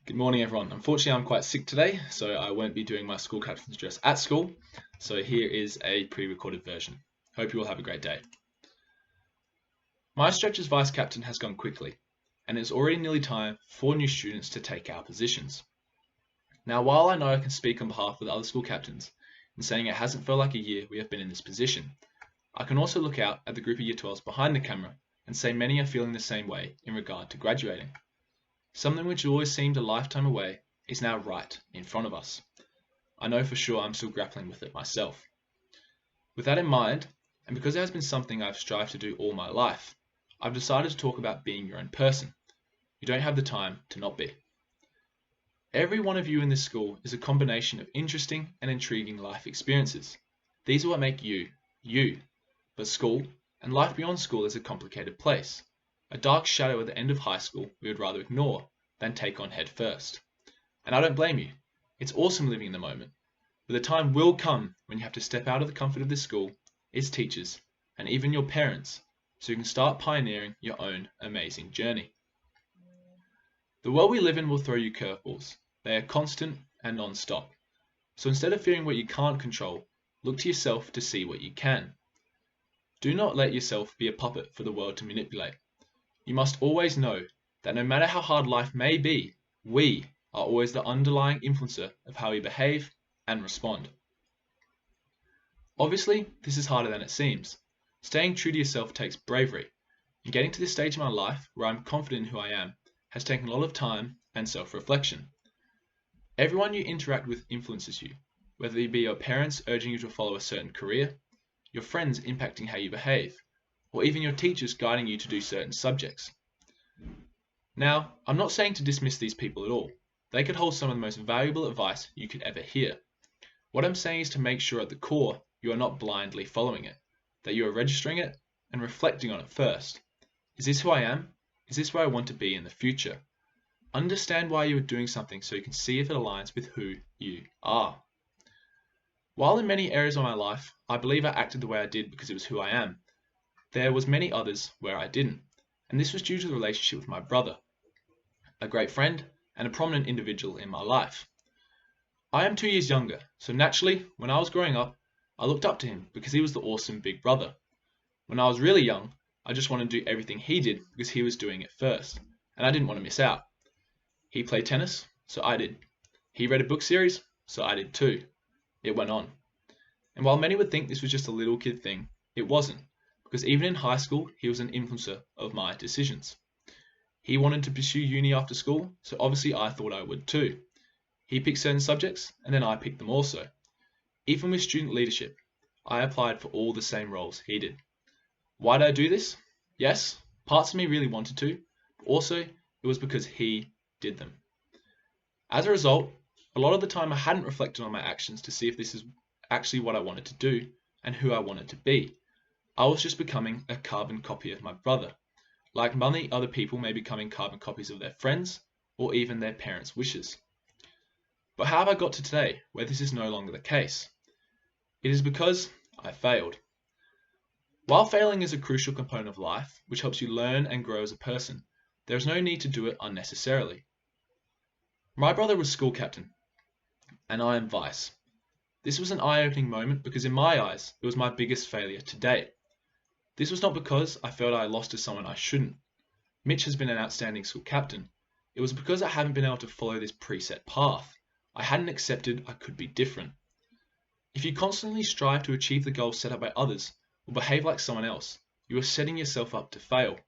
Good morning, everyone. Unfortunately, I'm quite sick today, so I won't be doing my school captain's address at school. So here is a pre-recorded version. Hope you all have a great day. My stretch as vice captain has gone quickly, and it's already nearly time for new students to take our positions. Now, while I know I can speak on behalf of the other school captains in saying it hasn't felt like a year we have been in this position, I can also look out at the group of Year 12s behind the camera and say many are feeling the same way in regard to graduating. Something which always seemed a lifetime away is now right in front of us. I know for sure I'm still grappling with it myself. With that in mind, and because it has been something I've strived to do all my life, I've decided to talk about being your own person. You don't have the time to not be. Every one of you in this school is a combination of interesting and intriguing life experiences. These are what make you, you. But school, and life beyond school, is a complicated place. A dark shadow at the end of high school we would rather ignore than take on head first. And I don't blame you. It's awesome living in the moment. But the time will come when you have to step out of the comfort of this school, its teachers, and even your parents, so you can start pioneering your own amazing journey. The world we live in will throw you curveballs. They are constant and non-stop. So instead of fearing what you can't control, look to yourself to see what you can. Do not let yourself be a puppet for the world to manipulate. You must always know that no matter how hard life may be, we are always the underlying influencer of how we behave and respond. Obviously, this is harder than it seems. Staying true to yourself takes bravery, and getting to this stage in my life where I'm confident in who I am has taken a lot of time and self-reflection. Everyone you interact with influences you, whether it be your parents urging you to follow a certain career, your friends impacting how you behave, or even your teachers guiding you to do certain subjects. Now, I'm not saying to dismiss these people at all. They could hold some of the most valuable advice you could ever hear. What I'm saying is to make sure at the core you are not blindly following it, that you are registering it and reflecting on it first. Is this who I am? Is this where I want to be in the future? Understand why you are doing something so you can see if it aligns with who you are. While in many areas of my life, I believe I acted the way I did because it was who I am, there was many others where I didn't, and this was due to the relationship with my brother, a great friend and a prominent individual in my life. I am 2 years younger, so naturally, when I was growing up, I looked up to him because he was the awesome big brother. When I was really young, I just wanted to do everything he did because he was doing it first, and I didn't want to miss out. He played tennis, so I did. He read a book series, so I did too. It went on. And while many would think this was just a little kid thing, it wasn't, because even in high school, he was an influencer of my decisions. He wanted to pursue uni after school, so obviously I thought I would too. He picked certain subjects, and then I picked them also. Even with student leadership, I applied for all the same roles he did. Why did I do this? Yes, parts of me really wanted to, but also it was because he did them. As a result, a lot of the time I hadn't reflected on my actions to see if this is actually what I wanted to do and who I wanted to be. I was just becoming a carbon copy of my brother, like many other people may be becoming carbon copies of their friends or even their parents' wishes. But how have I got to today where this is no longer the case? It is because I failed. While failing is a crucial component of life, which helps you learn and grow as a person, there is no need to do it unnecessarily. My brother was school captain, and I am vice. This was an eye-opening moment because in my eyes, it was my biggest failure to date. This was not because I felt I lost to someone I shouldn't. Mitch has been an outstanding school captain. It was because I haven't been able to follow this preset path. I hadn't accepted I could be different. If you constantly strive to achieve the goals set up by others or behave like someone else, you are setting yourself up to fail.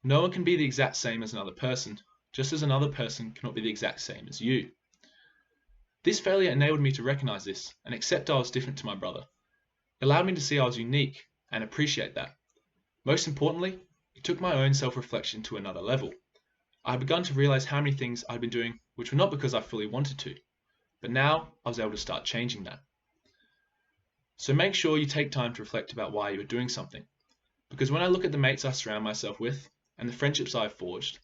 No one can be the exact same as another person, just as another person cannot be the exact same as you. This failure enabled me to recognize this and accept I was different to my brother. It allowed me to see I was unique and appreciate that. Most importantly, it took my own self-reflection to another level. I had begun to realize how many things I'd been doing which were not because I fully wanted to, but now I was able to start changing that. So make sure you take time to reflect about why you are doing something. Because when I look at the mates I surround myself with and the friendships I have forged,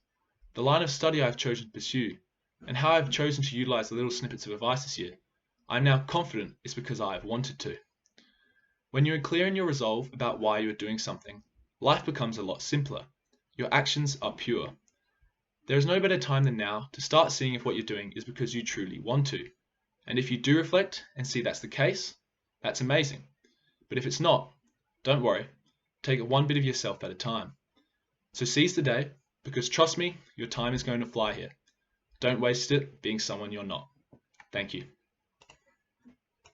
the line of study I have chosen to pursue, and how I have chosen to utilize the little snippets of advice this year, I am now confident it's because I have wanted to. When you are clear in your resolve about why you are doing something, life becomes a lot simpler. Your actions are pure. There is no better time than now to start seeing if what you're doing is because you truly want to. And if you do reflect and see that's the case, that's amazing. But if it's not, don't worry. Take it one bit of yourself at a time. So seize the day, because trust me, your time is going to fly here. Don't waste it being someone you're not. Thank you.